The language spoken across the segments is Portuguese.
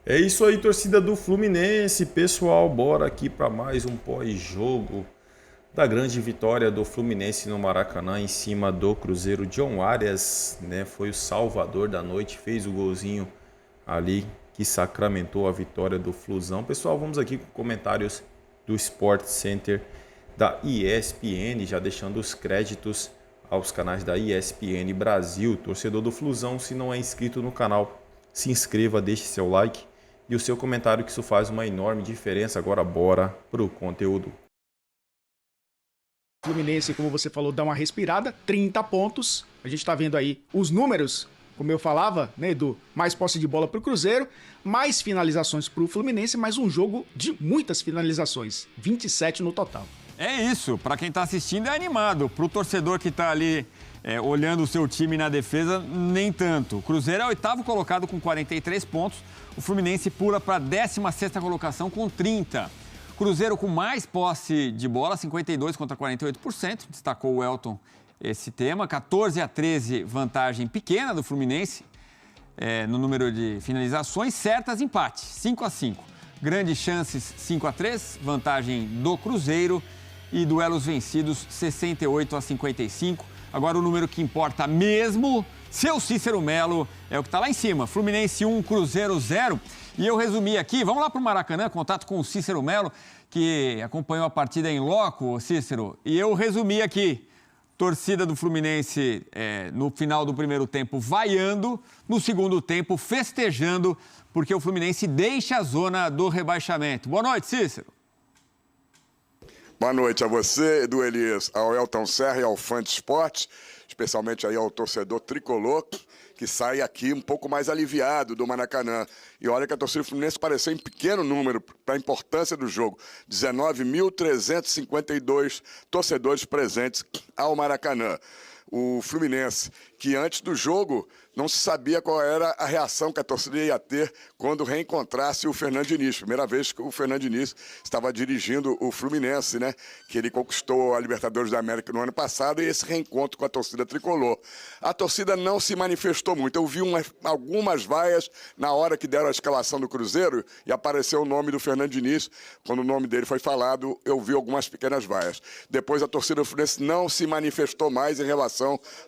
É isso aí, torcida do Fluminense. Pessoal, bora aqui para mais um pós-jogo da grande vitória do Fluminense no Maracanã em cima do Cruzeiro. John Arias, né, foi o salvador da noite, fez o golzinho ali que sacramentou a vitória do Flusão. Pessoal, vamos aqui com comentários do Sport Center da ESPN, já deixando os créditos aos canais da ESPN Brasil. Torcedor do Flusão, se não é inscrito no canal, se inscreva, deixe seu like e o seu comentário, que isso faz uma enorme diferença. Agora bora pro conteúdo. Fluminense, como você falou, dá uma respirada, 30 pontos. A gente tá vendo aí os números, como eu falava, né, Edu? Mais posse de bola pro Cruzeiro, mais finalizações pro Fluminense, mais um jogo de muitas finalizações, 27 no total. É isso, para quem tá assistindo é animado, pro torcedor que tá ali olhando o seu time na defesa, nem tanto. O Cruzeiro é o 8º colocado com 43 pontos, o Fluminense pula para a 16ª colocação com 30. Cruzeiro com mais posse de bola, 52 contra 48%, destacou o Elton esse tema. 14-13, vantagem pequena do Fluminense no número de finalizações. Certas, empate, 5-5. Grandes chances, 5-3, vantagem do Cruzeiro. E duelos vencidos, 68-55. Agora o número que importa mesmo, seu Cícero Melo, é o que está lá em cima. Fluminense 1, Cruzeiro 0. E eu resumi aqui, vamos lá para o Maracanã, contato com o Cícero Melo, que acompanhou a partida em loco, Cícero. E eu resumi aqui, torcida do Fluminense no final do primeiro tempo vaiando, no segundo tempo festejando, porque o Fluminense deixa a zona do rebaixamento. Boa noite, Cícero. Boa noite a você, Edu Elias, ao Elton Serra e ao fã de esporte, especialmente aí ao torcedor tricolor, que sai aqui um pouco mais aliviado do Maracanã. E olha que a torcida Fluminense pareceu em pequeno número para a importância do jogo. 19.352 torcedores presentes ao Maracanã. O Fluminense, que antes do jogo não se sabia qual era a reação que a torcida ia ter quando reencontrasse o Fernando Diniz. Primeira vez que o Fernando Diniz estava dirigindo o Fluminense, né? Que ele conquistou a Libertadores da América no ano passado, e esse reencontro com a torcida tricolor. A torcida não se manifestou muito. Eu vi algumas vaias na hora que deram a escalação do Cruzeiro e apareceu o nome do Fernando Diniz. Quando o nome dele foi falado, eu vi algumas pequenas vaias. Depois a torcida do Fluminense não se manifestou mais em relação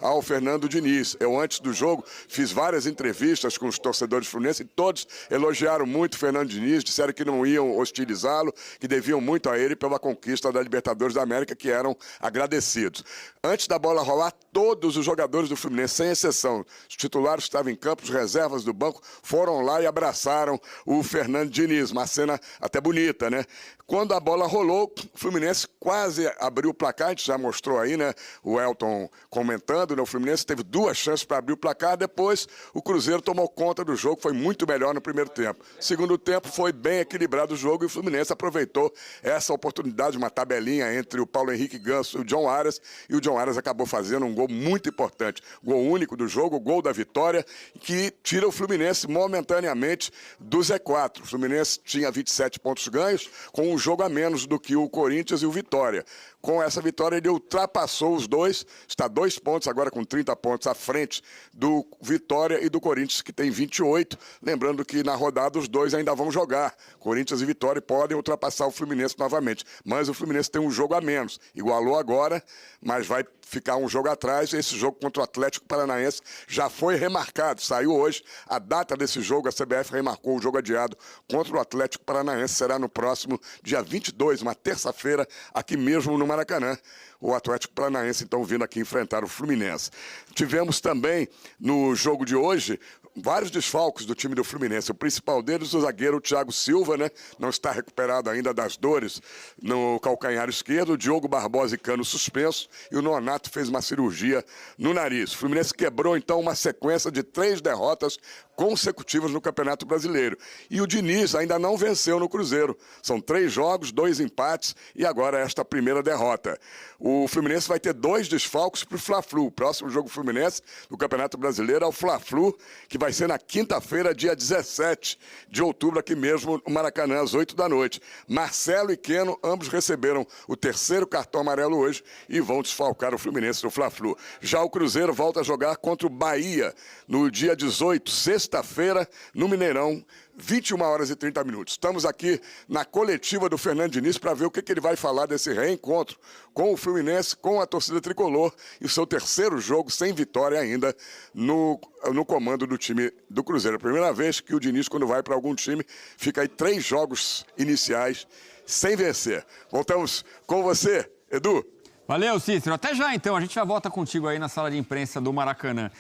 ao Fernando Diniz. Eu, antes do jogo, fiz várias entrevistas com os torcedores fluminenses e todos elogiaram muito o Fernando Diniz, disseram que não iam hostilizá-lo, que deviam muito a ele pela conquista da Libertadores da América, que eram agradecidos. Antes da bola rolar, todos os jogadores do Fluminense, sem exceção, os titulares que estavam em campo, os reservas do banco, foram lá e abraçaram o Fernando Diniz, uma cena até bonita, né? Quando a bola rolou, o Fluminense quase abriu o placar, a gente já mostrou aí, né? O Elton comentando, né? O Fluminense teve 2 chances para abrir o placar, depois o Cruzeiro tomou conta do jogo, foi muito melhor no primeiro tempo. Segundo tempo foi bem equilibrado o jogo e o Fluminense aproveitou essa oportunidade, uma tabelinha entre o Paulo Henrique Ganso e o John Arias, e o John Arias acabou fazendo um gol muito importante, gol único do jogo, o gol da vitória, que tira o Fluminense momentaneamente do Z4. O Fluminense tinha 27 pontos ganhos, com um jogo a menos do que o Corinthians e o Vitória. Com essa vitória, ele ultrapassou os dois, está 2 pontos, agora com 30 pontos à frente do Vitória e do Corinthians, que tem 28. Lembrando que na rodada os dois ainda vão jogar. Corinthians e Vitória podem ultrapassar o Fluminense novamente. Mas o Fluminense tem um jogo a menos. Igualou agora, mas vai ficar um jogo atrás. Esse jogo contra o Atlético Paranaense já foi remarcado, saiu hoje. A data desse jogo, a CBF remarcou o jogo adiado contra o Atlético Paranaense. Será no próximo dia 22, uma terça-feira, aqui mesmo no Maracanã. O Atlético Paranaense, então, vindo aqui enfrentar o Fluminense. Tivemos também, no jogo de hoje, vários desfalques do time do Fluminense. O principal deles, o zagueiro Thiago Silva, né? Não está recuperado ainda das dores no calcanhar esquerdo. O Diogo Barbosa e Cano suspenso. E o Nonato fez uma cirurgia no nariz. O Fluminense quebrou, então, uma sequência de 3 derrotas consecutivas no Campeonato Brasileiro. E o Diniz ainda não venceu no Cruzeiro. São 3 jogos, 2 empates e agora esta primeira derrota. O Fluminense vai ter 2 desfalques para o Fla-Flu. O próximo jogo Fluminense do Campeonato Brasileiro é o Fla-Flu, que vai ser na quinta-feira, dia 17 de outubro, aqui mesmo no Maracanã, às 8 da noite. Marcelo e Keno, ambos receberam o 3º cartão amarelo hoje e vão desfalcar o Fluminense no Fla-Flu. Já o Cruzeiro volta a jogar contra o Bahia no dia 18, sexta-feira, no Mineirão, 21 horas e 30 minutos. Estamos aqui na coletiva do Fernando Diniz para ver o que ele vai falar desse reencontro com o Fluminense, com a torcida tricolor e o seu terceiro jogo sem vitória ainda no comando do time do Cruzeiro. A primeira vez que o Diniz, quando vai para algum time, fica aí 3 jogos iniciais sem vencer. Voltamos com você, Edu. Valeu, Cícero. Até já, então. A gente já volta contigo aí na sala de imprensa do Maracanã.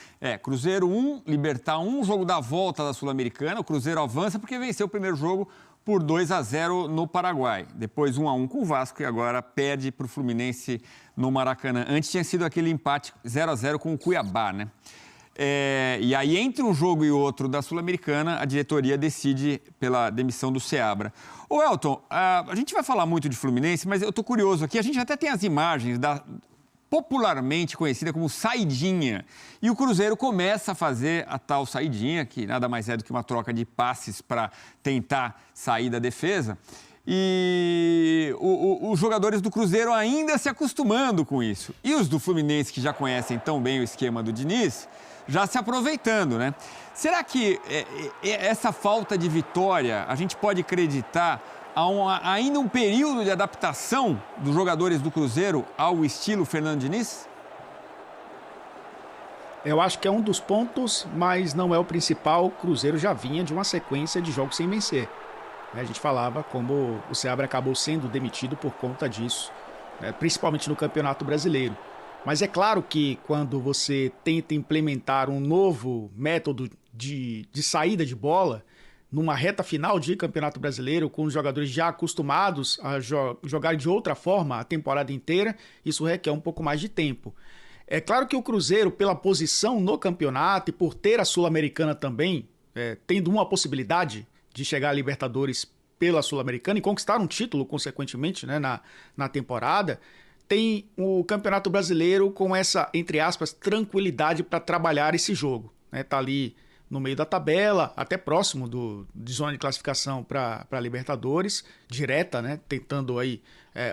Cruzeiro 1, Libertad 1, jogo da volta da Sul-Americana. O Cruzeiro avança porque venceu o primeiro jogo por 2-0 no Paraguai. Depois 1-1 com o Vasco e agora perde para o Fluminense no Maracanã. Antes tinha sido aquele empate 0-0 com o Cuiabá, né? E aí, entre um jogo e outro da Sul-Americana, a diretoria decide pela demissão do Seabra. Ô, Elton, a gente vai falar muito de Fluminense, mas eu tô curioso aqui. A gente até tem as imagens da popularmente conhecida como saidinha. E o Cruzeiro começa a fazer a tal saidinha, que nada mais é do que uma troca de passes para tentar sair da defesa. E os jogadores do Cruzeiro ainda se acostumando com isso. E os do Fluminense, que já conhecem tão bem o esquema do Diniz, já se aproveitando, né? Será que essa falta de vitória, a gente pode acreditar ainda um período de adaptação dos jogadores do Cruzeiro ao estilo Fernando Diniz? Eu acho que é um dos pontos, mas não é o principal. O Cruzeiro já vinha de uma sequência de jogos sem vencer. A gente falava como o Seabra acabou sendo demitido por conta disso, né? Principalmente no Campeonato Brasileiro. Mas é claro que quando você tenta implementar um novo método de saída de bola, numa reta final de Campeonato Brasileiro, com os jogadores já acostumados a jogar de outra forma a temporada inteira, isso requer um pouco mais de tempo. É claro que o Cruzeiro, pela posição no campeonato e por ter a Sul-Americana também, tendo uma possibilidade de chegar à Libertadores pela Sul-Americana e conquistar um título, consequentemente, né, na temporada, tem o Campeonato Brasileiro com essa, entre aspas, tranquilidade para trabalhar esse jogo. Tá ali no meio da tabela, até próximo de zona de classificação para a Libertadores, direta, né, tentando aí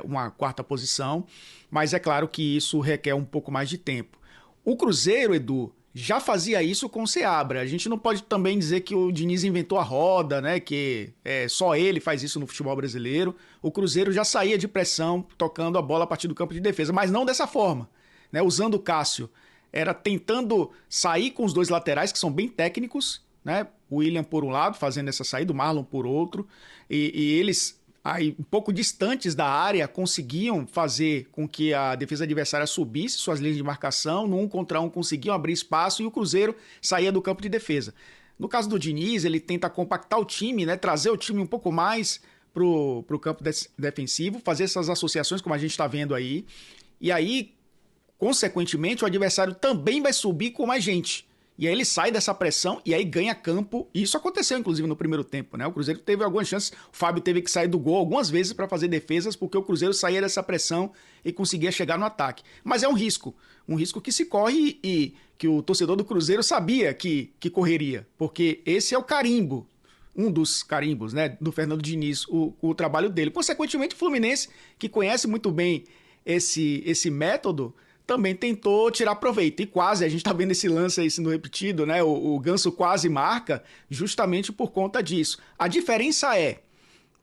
uma 4ª posição, mas é claro que isso requer um pouco mais de tempo. O Cruzeiro, Edu, já fazia isso com o Seabra. A gente não pode também dizer que o Diniz inventou a roda, né? Que só ele faz isso no futebol brasileiro. O Cruzeiro já saía de pressão, tocando a bola a partir do campo de defesa, mas não dessa forma, né? Usando o Cássio. Era tentando sair com os 2 laterais, que são bem técnicos, né? O William por um lado, fazendo essa saída, o Marlon por outro. E eles, aí, um pouco distantes da área, conseguiam fazer com que a defesa adversária subisse suas linhas de marcação, no 1 contra 1 conseguiam abrir espaço e o Cruzeiro saía do campo de defesa. No caso do Diniz, ele tenta compactar o time, né, trazer o time um pouco mais pro campo defensivo, fazer essas associações como a gente está vendo aí, e aí, consequentemente, o adversário também vai subir com mais gente. E aí ele sai dessa pressão e aí ganha campo. E isso aconteceu, inclusive, no primeiro tempo, né? O Cruzeiro teve algumas chances. O Fábio teve que sair do gol algumas vezes para fazer defesas, porque o Cruzeiro saía dessa pressão e conseguia chegar no ataque. Mas é um risco que se corre e que o torcedor do Cruzeiro sabia que correria. Porque esse é o carimbo, um dos carimbos, né, do Fernando Diniz, o trabalho dele. Consequentemente, o Fluminense, que conhece muito bem esse método, também tentou tirar proveito. E quase, a gente está vendo esse lance aí sendo repetido, né? O Ganso quase marca justamente por conta disso. A diferença é,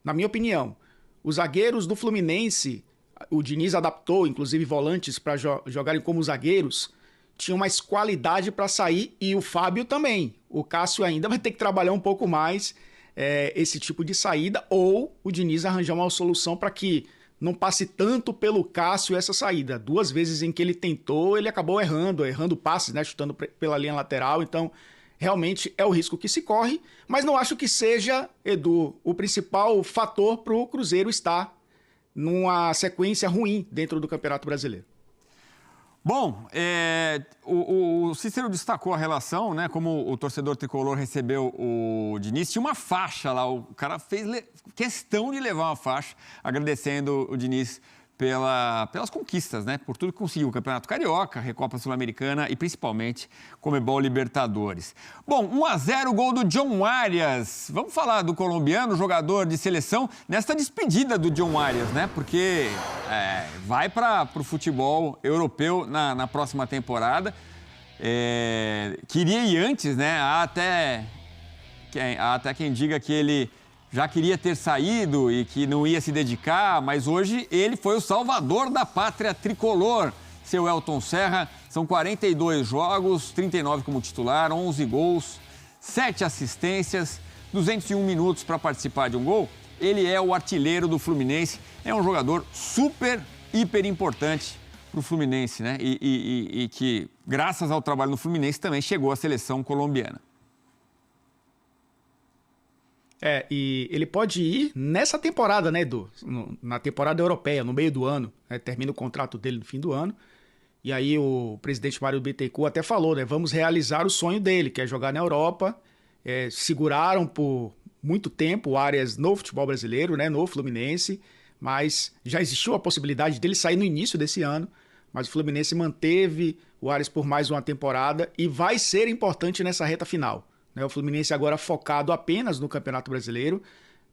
na minha opinião, os zagueiros do Fluminense, o Diniz adaptou, inclusive, volantes para jogarem como zagueiros, tinham mais qualidade para sair e o Fábio também. O Cássio ainda vai ter que trabalhar um pouco mais esse tipo de saída ou o Diniz arranjar uma solução para que não passe tanto pelo Cássio essa saída. 2 vezes em que ele tentou, ele acabou errando passes, né, chutando pela linha lateral. Então, realmente é o risco que se corre, mas não acho que seja, Edu, o principal fator para o Cruzeiro estar numa sequência ruim dentro do Campeonato Brasileiro. Bom, o Cícero destacou a relação, né? Como o torcedor tricolor recebeu o Diniz. Tinha uma faixa lá, o cara fez questão de levar uma faixa, agradecendo o Diniz pelas conquistas, né? Por tudo que conseguiu, o Campeonato Carioca, Recopa Sul-Americana e principalmente Conmebol Libertadores. Bom, 1-0, gol do John Arias. Vamos falar do colombiano, jogador de seleção, nesta despedida do John Arias, né? Porque vai para o futebol europeu na próxima temporada. Queria ir antes, né? Há até Há até quem diga que ele já queria ter saído e que não ia se dedicar, mas hoje ele foi o salvador da pátria tricolor. Seu Elton Serra, são 42 jogos, 39 como titular, 11 gols, 7 assistências, 201 minutos para participar de um gol. Ele é o artilheiro do Fluminense, é um jogador super, hiper importante para o Fluminense, né? E que, graças ao trabalho no Fluminense, também chegou à seleção colombiana. E ele pode ir nessa temporada, né, Edu? Na temporada europeia, no meio do ano. Né? Termina o contrato dele no fim do ano. E aí o presidente Mário Bittencourt até falou, né? Vamos realizar o sonho dele, que é jogar na Europa. Seguraram por muito tempo o Arias no futebol brasileiro, né, no Fluminense. Mas já existiu a possibilidade dele sair no início desse ano. Mas o Fluminense manteve o Arias por mais uma temporada e vai ser importante nessa reta final. O Fluminense agora focado apenas no Campeonato Brasileiro,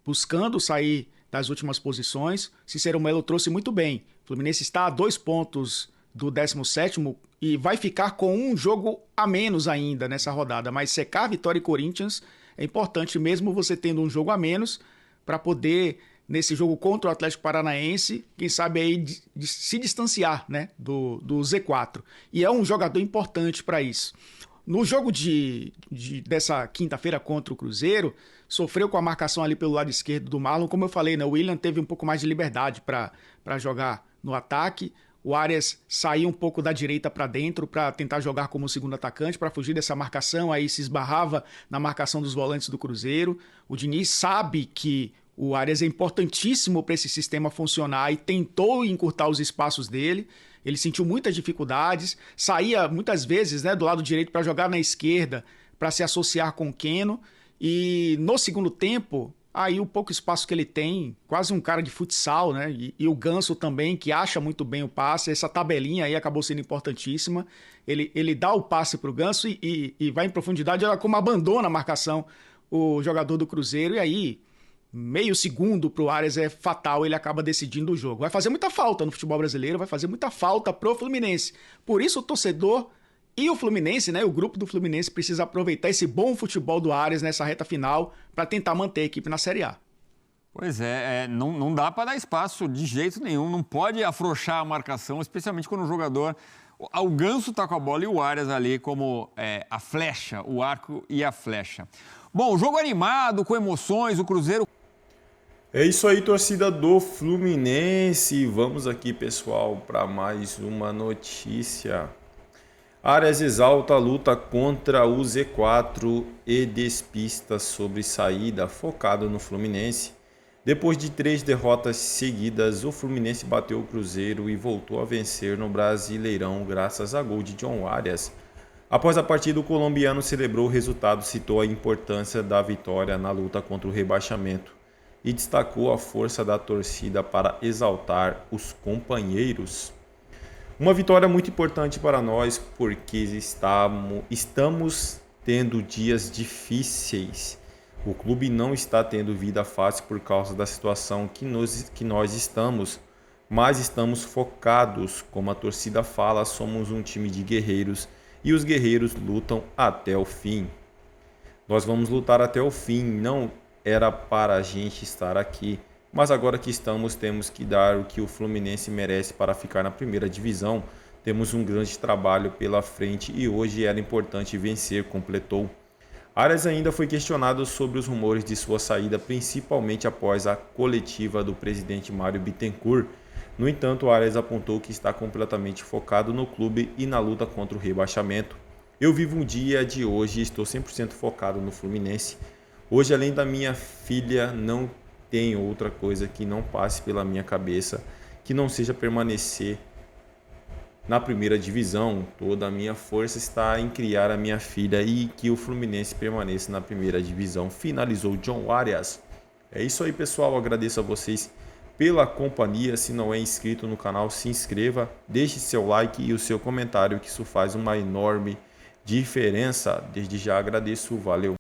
buscando sair das últimas posições. Cícero Melo trouxe muito bem. O Fluminense está a 2 pontos do 17º e vai ficar com um jogo a menos ainda nessa rodada. Mas secar Vitória e Corinthians é importante, mesmo você tendo um jogo a menos, para poder, nesse jogo contra o Atlético Paranaense, quem sabe aí se distanciar, né, do Z4. E é um jogador importante para isso. No jogo dessa quinta-feira contra o Cruzeiro, sofreu com a marcação ali pelo lado esquerdo do Marlon. Como eu falei, né, o William teve um pouco mais de liberdade para jogar no ataque. O Arias saiu um pouco da direita para dentro para tentar jogar como segundo atacante, para fugir dessa marcação. Aí se esbarrava na marcação dos volantes do Cruzeiro. O Diniz sabe que o Arias é importantíssimo para esse sistema funcionar e tentou encurtar os espaços dele. Ele sentiu muitas dificuldades, saía muitas vezes, né, do lado direito para jogar na esquerda, para se associar com o Keno. E no segundo tempo, aí o pouco espaço que ele tem, quase um cara de futsal, né? E o Ganso também, que acha muito bem o passe. Essa tabelinha aí acabou sendo importantíssima. Ele dá o passe para o Ganso e vai em profundidade, olha como abandona a marcação o jogador do Cruzeiro. E aí, meio segundo para o Arias é fatal, ele acaba decidindo o jogo. Vai fazer muita falta no futebol brasileiro, vai fazer muita falta pro Fluminense. Por isso o torcedor e o Fluminense, né, o grupo do Fluminense precisa aproveitar esse bom futebol do Arias nessa reta final para tentar manter a equipe na Série A. Pois não dá para dar espaço de jeito nenhum, não pode afrouxar a marcação, especialmente quando o jogador... O Ganso tá com a bola e o Arias ali como a flecha, o arco e a flecha. Bom, jogo animado, com emoções, o Cruzeiro... É isso aí, torcida do Fluminense. Vamos aqui, pessoal, para mais uma notícia. Arias exalta a luta contra o Z4 e despista sobre saída, focado no Fluminense. Depois de 3 derrotas seguidas, o Fluminense bateu o Cruzeiro e voltou a vencer no Brasileirão graças a gol de John Arias. Após a partida, o colombiano celebrou o resultado, citou a importância da vitória na luta contra o rebaixamento e destacou a força da torcida para exaltar os companheiros. Uma vitória muito importante para nós, porque estamos tendo dias difíceis. O clube não está tendo vida fácil por causa da situação que nós estamos, mas estamos focados. Como a torcida fala, somos um time de guerreiros e os guerreiros lutam até o fim. Nós vamos lutar até o fim, não era para a gente estar aqui, mas agora que estamos, temos que dar o que o Fluminense merece para ficar na primeira divisão. Temos um grande trabalho pela frente e hoje era importante vencer, completou. Arias ainda foi questionado sobre os rumores de sua saída, principalmente após a coletiva do presidente Mário Bittencourt. No entanto, Arias apontou que está completamente focado no clube e na luta contra o rebaixamento. Eu vivo um dia de hoje e estou 100% focado no Fluminense. Hoje, além da minha filha, não tem outra coisa que não passe pela minha cabeça, que não seja permanecer na primeira divisão. Toda a minha força está em criar a minha filha e que o Fluminense permaneça na primeira divisão. Finalizou John Arias. É isso aí, pessoal. Agradeço a vocês pela companhia. Se não é inscrito no canal, se inscreva, deixe seu like e o seu comentário, que isso faz uma enorme diferença. Desde já agradeço. Valeu.